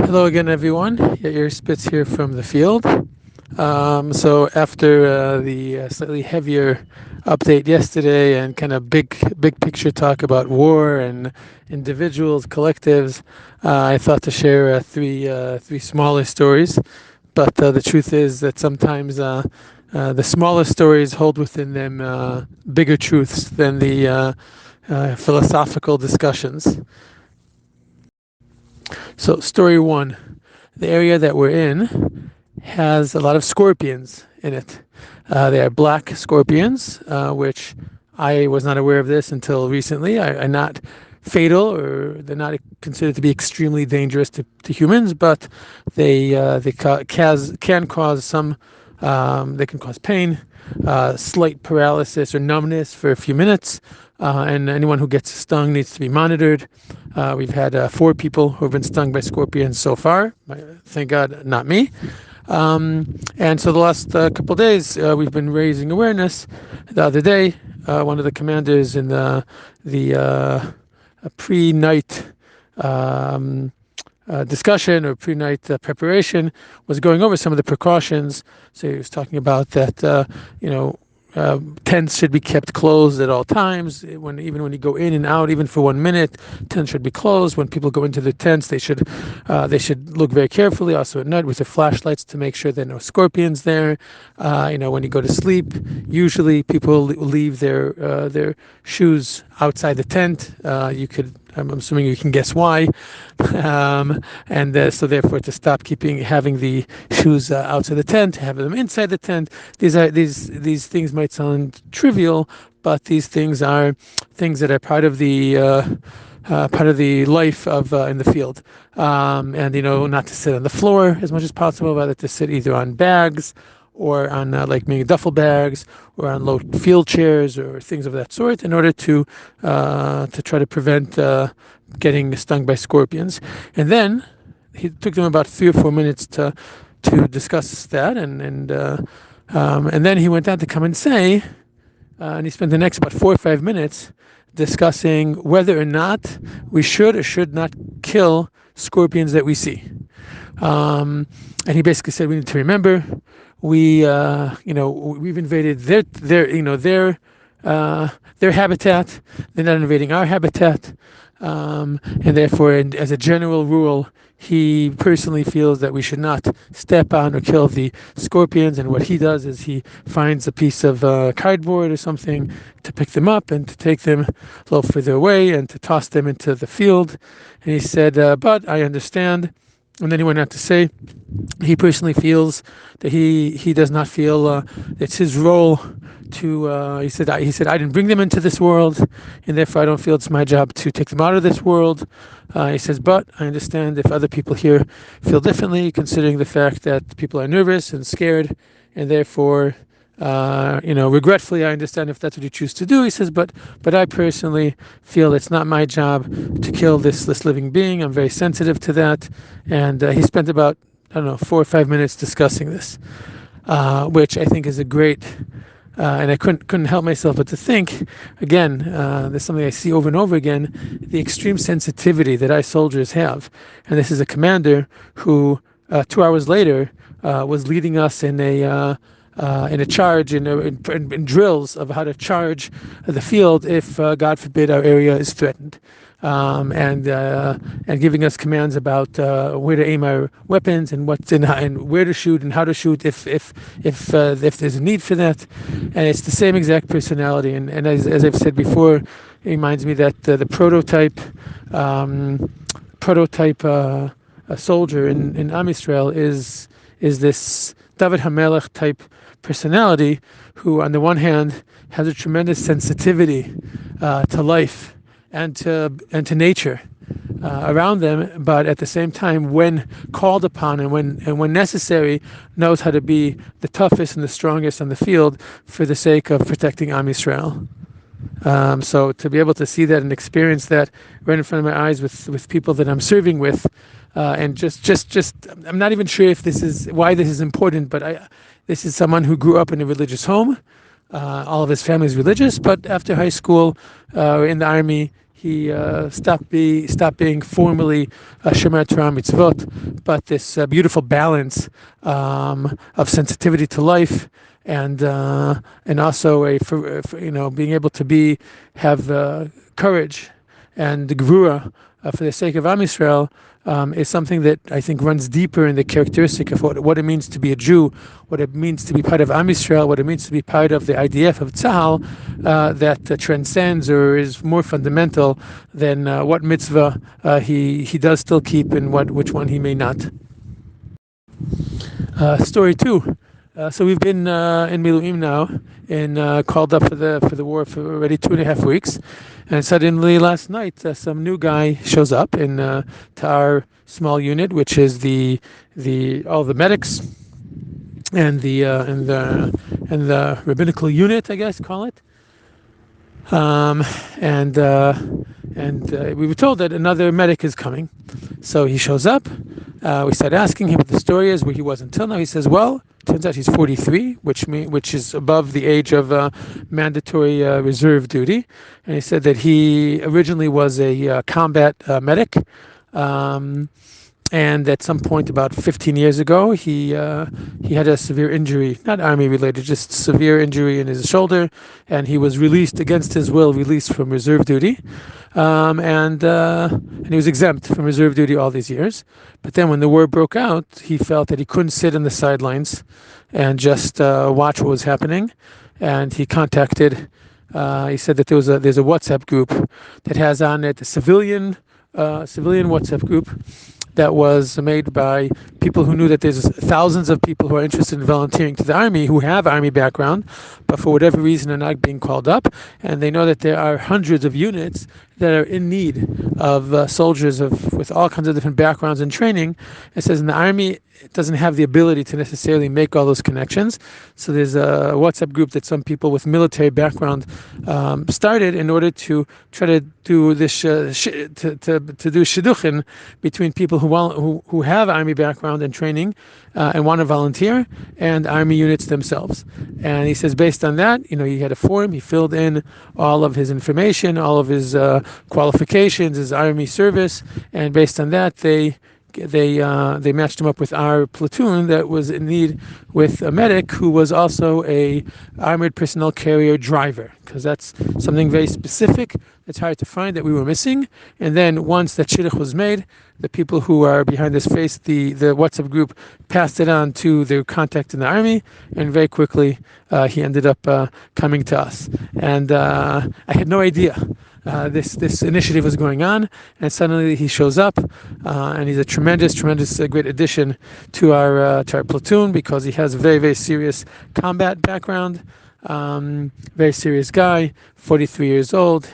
Hello again, everyone. Yair Spitz here from the field. So after the slightly heavier update yesterday and kind of big picture talk about war and individuals, collectives, I thought to share three smaller stories. But the truth is that sometimes the smallest stories hold within them bigger truths than the philosophical discussions. So, story one, the area that we're in has a lot of scorpions in it. They are black scorpions, which I was not aware of this until recently. Are not fatal, or they're not considered to be extremely dangerous to humans, but can cause some. They can cause pain, slight paralysis or numbness for a few minutes, and anyone who gets stung needs to be monitored. We've had 4 people who have been stung by scorpions so far. Thank God, not me. And so the last couple of days, we've been raising awareness. The other day, one of the commanders in the pre-night discussion or pre-night preparation was going over some of the precautions. So he was talking about that, tents should be kept closed at all times. Even when you go in and out, even for 1 minute, tents should be closed. When people go into the tents, they should look very carefully, also at night with their flashlights, to make sure there are no scorpions there. When you go to sleep, usually people leave their shoes outside the tent. I'm assuming you can guess why. So therefore, to stop having the shoes outside the tent, have them inside the tent. These things might sound trivial, but these things are things that are part of the life of in the field. Not to sit on the floor as much as possible, rather to sit either on bags or on maybe duffel bags, or on low field chairs or things of that sort, in order to try to prevent getting stung by scorpions. And then he took them about 3 or 4 minutes to discuss that, and then he went on to come and say, and he spent the next about 4 or 5 minutes discussing whether or not we should or should not kill scorpions that we see. And he basically said we need to remember we've invaded their habitat. They're not invading our habitat, and therefore, as a general rule, he personally feels that we should not step on or kill the scorpions. And what he does is he finds a piece of cardboard or something to pick them up and to take them a little further away and to toss them into the field. And he said, but I understand. And then he went on to say he personally feels that he does not feel it's his role to. He said I didn't bring them into this world, and therefore I don't feel it's my job to take them out of this world. He says, but I understand if other people here feel differently, considering the fact that people are nervous and scared, and therefore. Regretfully, I understand if that's what you choose to do. He says, but I personally feel it's not my job to kill this living being. I'm very sensitive to that. And he spent about, 4 or 5 minutes discussing this, which I think is a great, and I couldn't help myself but to think, again, there's something I see over and over again, the extreme sensitivity that our soldiers have. And this is a commander who, 2 hours later, was leading us in a charge, in drills of how to charge the field if, God forbid, our area is threatened, and giving us commands about where to aim our weapons and and where to shoot and how to shoot if there's a need for that. And it's the same exact personality. And as I've said before, it reminds me that the prototype soldier in Am Yisrael is this David HaMelech type personality, who on the one hand has a tremendous sensitivity to life and to nature around them, but at the same time, when called upon and when necessary, knows how to be the toughest and the strongest on the field for the sake of protecting Am Yisrael. So to be able to see that and experience that right in front of my eyes with people that I'm serving with, and just I'm not even sure if this is why this is important, but this is someone who grew up in a religious home. All of his family is religious, but after high school, in the army, stopped being formally a Shomer Torah mitzvot, but this beautiful balance of sensitivity to life and also for being able to have courage and gvura for the sake of Am Yisrael is something that I think runs deeper in the characteristic of what it means to be a Jew, what it means to be part of Am Yisrael, what it means to be part of the IDF of Tzahal, that transcends or is more fundamental than what mitzvah he does still keep and which one he may not. Story 2. So we've been in Miluim now, and called up for the war for already 2.5 weeks, and suddenly last night some new guy shows up to our small unit, which is the all the medics and the rabbinical unit, I guess call it. And we were told that another medic is coming, so he shows up. We start asking him what the story is, where he was until now. He says, well, turns out he's 43, which is above the age of mandatory reserve duty. And he said that he originally was a combat medic, and at some point about 15 years ago, he had a severe injury, not army related, just severe injury in his shoulder, and he was released against his will, released from reserve duty, and he was exempt from reserve duty all these years. But then when the war broke out, he felt that he couldn't sit on the sidelines and just watch what was happening, and he contacted. He said that there's a WhatsApp group that has on it a civilian WhatsApp group that was made by people who knew that there's thousands of people who are interested in volunteering to the army, who have army background, but for whatever reason are not being called up. And they know that there are hundreds of units that are in need of soldiers with all kinds of different backgrounds and training. It says in the army, it doesn't have the ability to necessarily make all those connections. So there's a WhatsApp group that some people with military background started in order to try to do this to do shidduchin between people who have army background and training and want to volunteer, and army units themselves. And he says based on that, he had a form, he filled in all of his information, all of his qualifications, his army service, and based on that they matched him up with our platoon that was in need with a medic who was also a armored personnel carrier driver, because that's something very specific that's hard to find that we were missing. And then once that shidduch was made, the people who are behind this face, the WhatsApp group, passed it on to their contact in the army, and very quickly he ended up coming to us. And I had no idea this initiative was going on, and suddenly he shows up, and he's a tremendous, great addition to our platoon, because he has a very, very serious combat background. Very serious guy, 43 years old.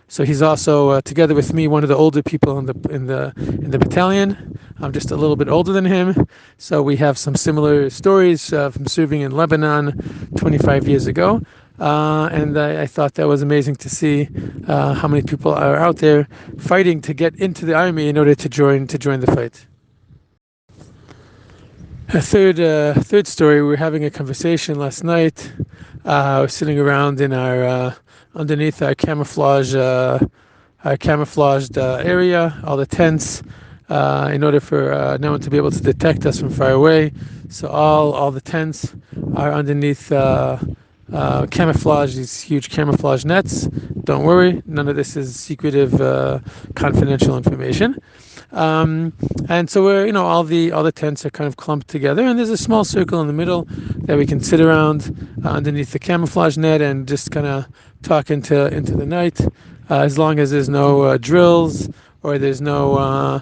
So he's also together with me one of the older people in the battalion. I'm just a little bit older than him, so we have some similar stories from serving in Lebanon 25 years ago. And I thought that was amazing to see how many people are out there fighting to get into the army in order to join the fight. A third story. We were having a conversation last night. I was sitting around in our underneath our camouflaged area, all the tents, in order for no one to be able to detect us from far away. So all the tents are underneath camouflage, these huge camouflage nets. Don't worry, none of this is secretive, confidential information. And so we're, all the tents are kind of clumped together, and there's a small circle in the middle that we can sit around underneath the camouflage net and just kind of talk into the night, as long as there's no drills or there's no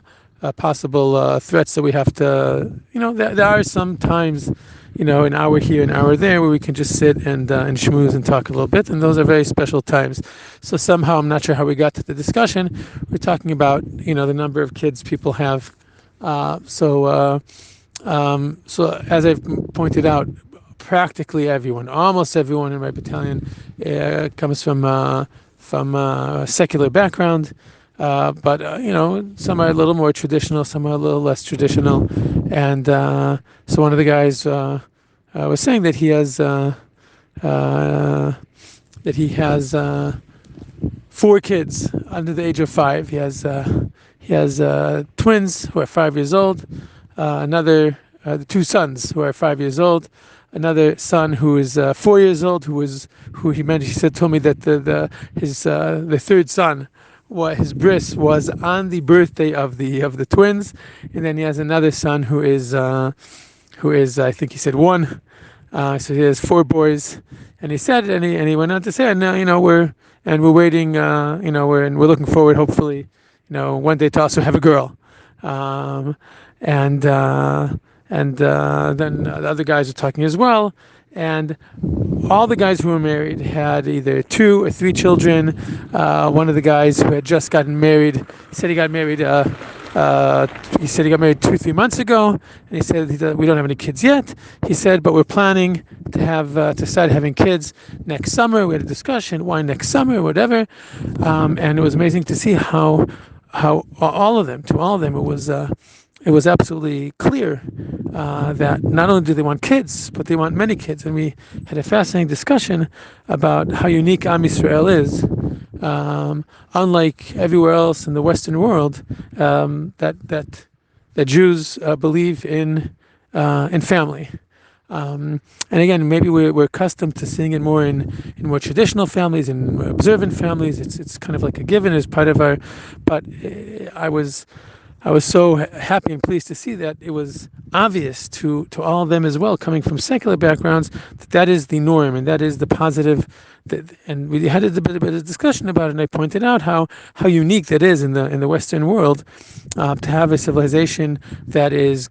possible threats that we have to. There are some times, an hour here, an hour there, where we can just sit and schmooze and talk a little bit, and those are very special times. So somehow, I'm not sure how we got to the discussion. We're talking about, the number of kids people have. So as I've pointed out, practically everyone, almost everyone in my battalion, comes from a secular background. But some are a little more traditional, some are a little less traditional, and so one of the guys was saying that he has 4 kids under the age of 5. He has twins who are 5 years old, another the 2 sons who are 5 years old, another son who is 4 years old, who he mentioned. He told me that the third son, what his bris was on the birthday of the twins, and then he has another son who is I think he said 1. So he has 4 boys, and he went on to say, and now we're waiting, we're looking forward, hopefully, one day to also have a girl, um, and uh, and then the other guys are talking as well, and all the guys who were married had either 2 or 3 children. One of the guys who had just gotten married said he got married. He said he got married 2-3 months ago, and he said we don't have any kids yet. He said, but we're planning to start having kids next summer. We had a discussion, why next summer, whatever, and it was amazing to see how all of them, it was absolutely clear that not only do they want kids, but they want many kids. And we had a fascinating discussion about how unique Am Yisrael is. Unlike everywhere else in the Western world, that Jews believe in family. And again, maybe we're accustomed to seeing it more in more traditional families, in observant families. It's kind of like a given as part of our. But I was so happy and pleased to see that it was obvious to all of them as well, coming from secular backgrounds, that is the norm and that is the positive. And we had a bit of discussion about it, and I pointed out how unique that is in the Western world, to have a civilization that is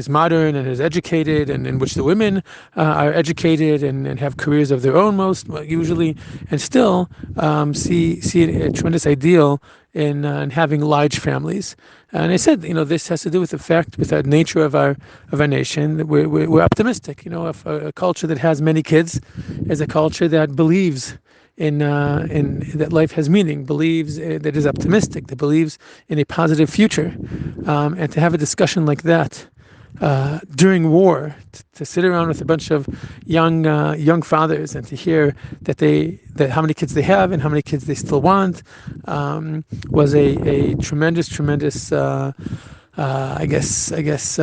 modern and is educated, and in which the women are educated and have careers of their own usually, and still see a tremendous ideal in having large families. And I said, this has to do with the nature of our nation, that we're optimistic. A culture that has many kids is a culture that believes in that life has meaning, believes that is optimistic, that believes in a positive future. And to have a discussion like that during war, to sit around with a bunch of young fathers and to hear that how many kids they have and how many kids they still want, was a tremendous I guess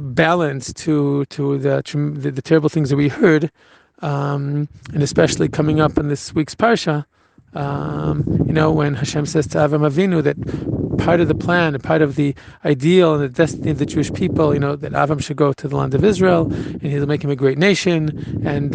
balance to the terrible things that we heard, and especially coming up in this week's parsha. When Hashem says to Avram Avinu that part of the plan, part of the ideal and the destiny of the Jewish people, that Avram should go to the land of Israel and he'll make him a great nation. And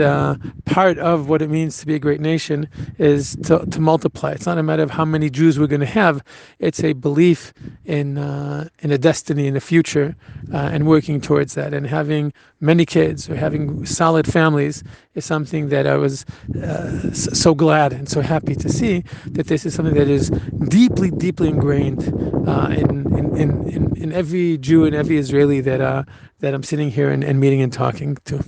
part of what it means to be a great nation is to multiply. It's not a matter of how many Jews we're going to have. It's a belief in a destiny, in a future, and working towards that. And having many kids or having solid families is something that I was so glad and so happy to see, that this is something that is deeply, deeply ingrained in every Jew and every Israeli that I'm sitting here and meeting and talking to.